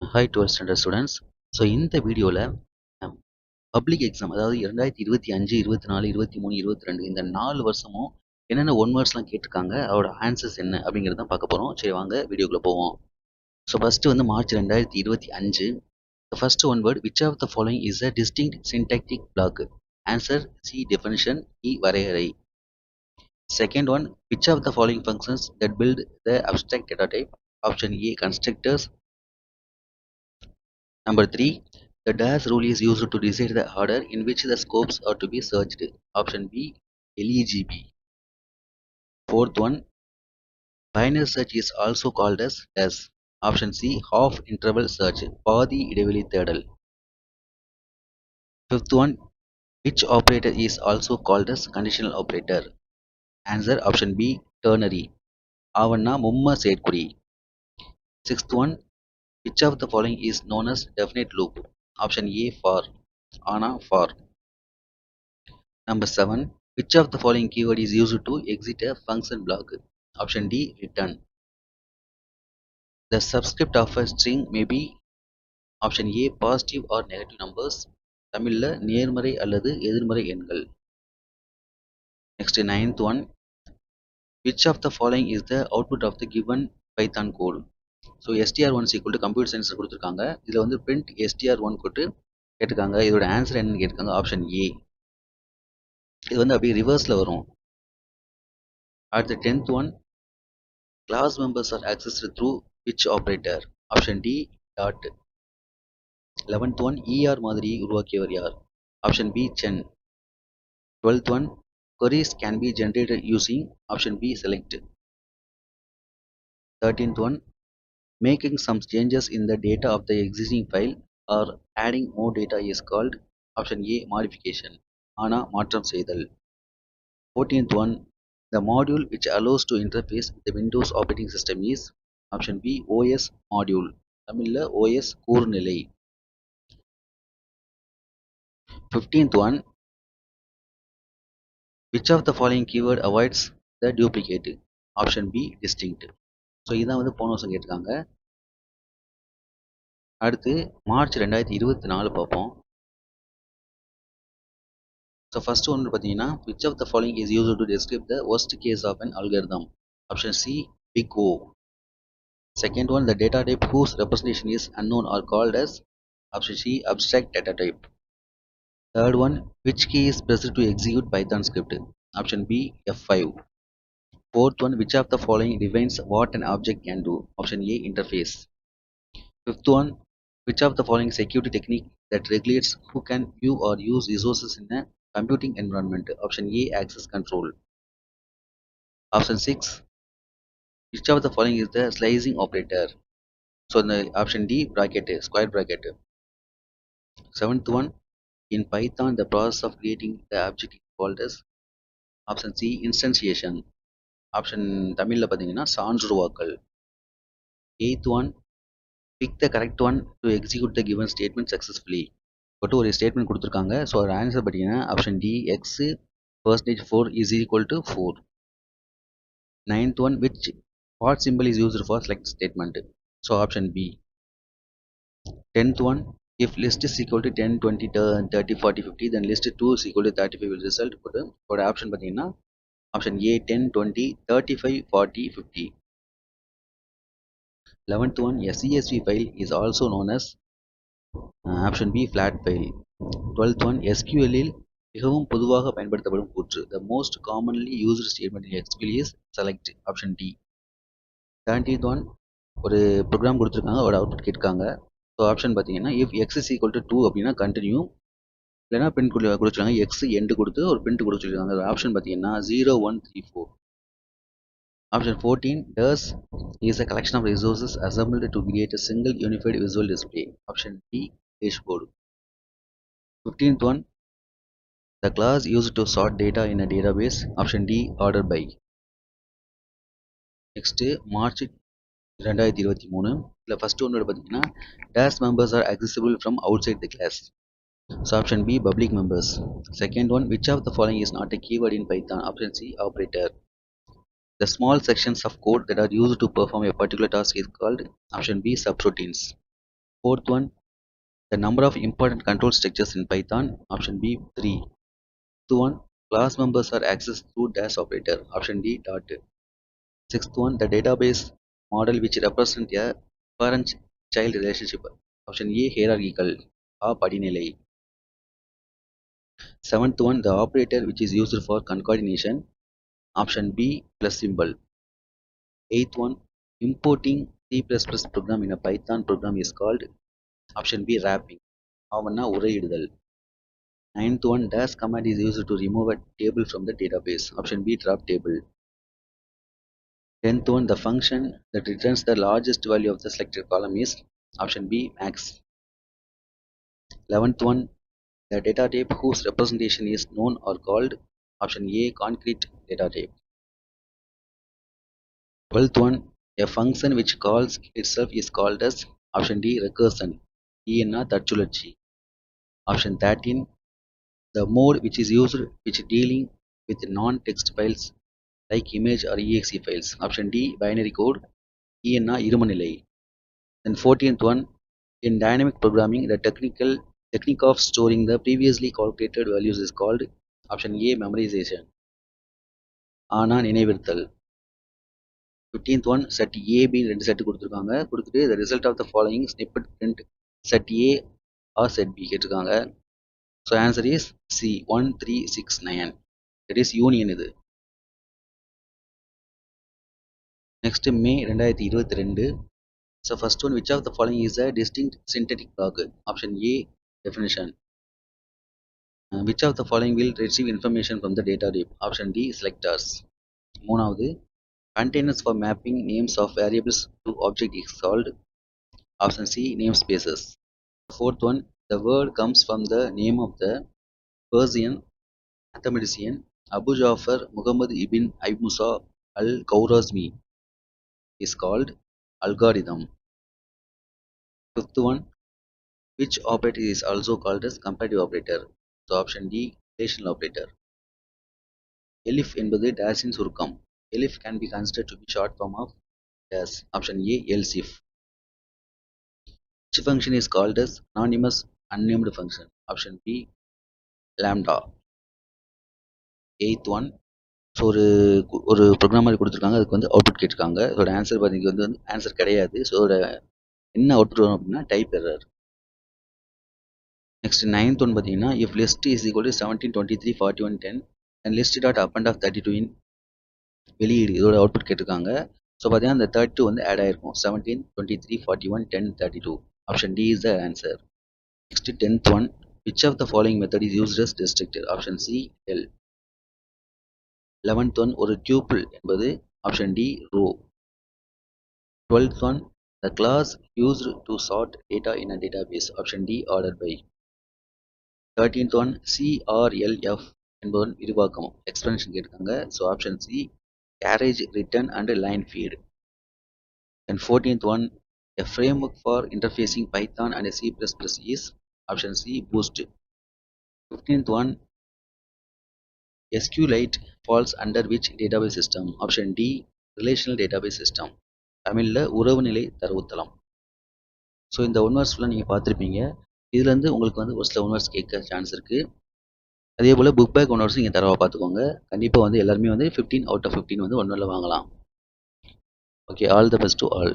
Hi 12th standard students. So இந்த வீடியோவில் public exam அதாவது 2025, 24, 23, 22 இந்த 4 வருஷமும் என்னென்ன ஒன் வேர்ட்ஸ்லாம் கேட்டிருக்காங்க அதோட ஆன்சர்ஸ் என்ன அப்படிங்கிறத தான் பார்க்க போகிறோம். சரி வாங்க வீடியோக்குள்ளே போவோம். ஸோ ஃபஸ்ட்டு வந்து March 2025. First one word which of the following is a distinct syntactic block. Answer C definition, இ வரையறை. Second one which of the following functions that build the abstract data type. Option A constructors. Number 3, the dash rule is used to decide the order in which the scopes are to be searched. Option B, LEGB. Fourth one, binary search is also called as dash. Option C, half interval search. பாதி இடைவெளி தேடல். Fifth one, which operator is also called as conditional operator? Answer option B, ternary. Aavanna மும்ம செயற்குறி. Sixth one, which of the following is known as definite loop? Option A, for. ஆனா for. Number 7. Which of the following keyword is used to exit a function block? Option D, return. The subscript of a string may be option A, positive or negative numbers. தமிழ்ல நேர்மறை அல்லது எதிர்மறை எண்கள். Next, ninth one. Which of the following is the output of the given Python code? So str1 is equal to computer science கொடுத்துருக்காங்க. இதில் வந்து print str1 கொடுத்து கேட்டிருக்காங்க. இதோட ஆன்சர் என்னன்னு கேட்டிருக்காங்க. Option A. இது வந்து அப்படியே ரிவர்ஸில் வரும். அடுத்த 10th one. Class members are accessed through which operator? Option D, dot. 11th one, ER மாதிரி உருவாக்கியவர் யார்? Option B, Chen. 12th one, queries can be generated using option B, select. 13th one, making some changes in the data of the existing file or adding more data is called option A, modification. ஆனா மாற்றம் செய்தல். 14th one, the module which allows to interface with the Windows operating system is option B, OS module. தமிழ்ல OS கூர்நிலை. 15th one, which of the following keyword avoids the duplicate? Option B, distinct. So இதான் வந்து போன வருஷம் கேட்டிருக்காங்க. அடுத்து March 2024 பார்ப்போம். So first ஒன்று பார்த்தீங்கன்னா which of the following is used to describe the worst case of an algorithm? Option C, big O. Second one, the data type whose representation is unknown are called as option C, abstract data type. Third one, which key is pressed to execute Python script? Option B, F5. Fourth one, which of the following defines what an object can do? Option A, interface. Fifth one, which of the following security technique that regulates who can view or use resources in a computing environment? Option A, access control. Option 6, which of the following is the slicing operator? So the option D, bracket, square bracket. Seventh one, in Python, the process of creating the object is called as option C, instantiation. Option தமிழில் பார்த்தீங்கன்னா சான்றுருவாக்கல். 8th one, pick the correct one to execute the given statement successfully. போட்டு ஒரு statement கொடுத்துருக்காங்க. So அதோட answer பார்த்தீங்கன்னா option D, X %4 is equal to 4. 9th one, which what symbol is used for select statement? So option B. 10th one, if list is equal to 10, 20, 30, 40, 50, then list 2 is equal to 35 will result. போட்டு ஒரு option பார்த்தீங்கன்னா option A, 10, 20, 35, 40, 50. 11th one, a CSV file is also known as option B, flat file. 12th one, SQL இல் மிகவும் பொதுவாக பயன்படுத்தப்படும் கூற்று. The most commonly used statement in SQL is select. Option D. 13th one, ஒரு program கொடுத்துருக்காங்க, ஒரு output கேட்காங்க. So option பார்த்தீங்கன்னா if x is equal to 2 அப்படின்னா கண்டினியூ, இல்லைனா பிரிண்ட் கொடுத்துருக்காங்க எக்ஸ் எண்டு கொடுத்து ஒரு பிரிண்ட் கொடுத்துருக்காங்க. ஆப்ஷன் பார்த்தீங்கன்னா 0, 1, 3, 4. Option 14, DAS is a collection of resources assembled to create a single unified visual display. Option D, dashboard. 15th one, the class used to sort data in a database. Option D, order by. Next, March 2023. The first one பார்த்தீங்கன்னா DAS members are accessible from outside the class. So option B, public members. Second one, which of the following is not a keyword in Python? Option C, operator. The small sections of code that are used to perform a particular task is called option B, subroutines. Fourth one, the number of important control structures in Python. Option B, 3. Fifth one, class members are accessed through dash operator. Option D, dot. Sixth one, the database model which represent a parent-child relationship. Option A, hierarchical. A, படிநிலை. Seventh one, the operator which is used for concatenation. Option B, plus symbol. Eighth one, importing C++ program in a Python program is called. Option B, wrapping. ஆவன்னா உரையிடுதல். Ninth one, dash command is used to remove a table from the database. Option B, drop table. 10th one, the function that returns the largest value of the selected column is. Option B, max. 11th one, the data type whose representation is known or called. Option A, concrete data type. 12th one, a function which calls itself is called as. Option D, recursion. ENA தற்சுழற்சி. Option 13, the mode which is used which dealing with non-text files like image or exe files. Option D, binary code. ENA இருமநிலை. Then 14th one, in dynamic programming, the technique of storing the previously calculated values is called. Option A, memorization. ஆனா நினைவிருத்தல். 15th one, set A, B ரெண்டு set கொடுத்துருக்காங்க. கொடுத்துட்டு the result of the following snippet print set A or set B கேட்டிருக்காங்க. So answer is C, 1, 3, 6, 9. That is union இது. Next May 2022. So first one, which of the following is a distinct synthetic block? Option A, definition. Which of the following will receive information from the data type? Option D, selectors. மூணாவது, containers for mapping names of variables to object is called. Option C, namespaces. Fourth one, the word comes from the name of the Persian mathematician Abu Ja'far Muhammad ibn Musa al-Khwarizmi is called algorithm. Fifth one, which operator is also called as comparative operator? So option D, relational operator. Elif என்பது dash in சுருக்கம். Elif can be considered to be short form of dash. Option A, else if. Which function is called as anonymous unnamed function? Option B, lambda. Eighth one, so ஒரு program மாதிரி கொடுத்துருக்காங்க, அதுக்கு வந்து output கேட்டிருக்காங்க. அதோட answer பார்த்தீங்க வந்து answer கிடையாது. ஸோ அதோட என்ன அவுட்புட் வரும் அப்படின்னா type error. Next 9th one பார்த்தீங்கன்னா, if list is equal to 17, 23, 41, 10 and list dot append of 32 in வெளியீடு, இதோட அவுட்புட் கேட்டிருக்காங்க. ஸோ பார்த்தீங்கன்னா அந்த 32 வந்து ஆட் ஆயிருக்கும். 17, 23, 41, 10, 32. Option D is the answer. Next 10th one, which of the following method is used as destructor? Option C, L. 11th one, ஒரு tuple என்பது. Option D, row. 12th one, the class used to sort data in a database. Option D, order by. 13th one, CRLF என்பவன் விரிவாக்கம் explanation கேட்டிருக்காங்க. So option C, carriage, return and line feed. And 14th one, a framework for interfacing Python and C++ is. Option C, Boost. 15th one, SQLite falls under which database system? Option D, relational database system. தமிழில் உறவுநிலை தரவுத்தளம். So இந்த one words ஃபுல்லாக நீங்கள் பார்த்துருப்பீங்க. இதுலேருந்து உங்களுக்கு வந்து ஒரு சில ஒன் வேர்ட்ஸ் கேட்க சான்ஸ் இருக்குது. அதே போல் புக் பேக் ஒன் வேர்ட்ஸ் நீங்கள் தரவாக பார்த்துக்கோங்க. கண்டிப்பாக வந்து எல்லாருமே வந்து 15 out of 15 வந்து ஒன் வேர்டில் வாங்கலாம். Okay, all the best to all.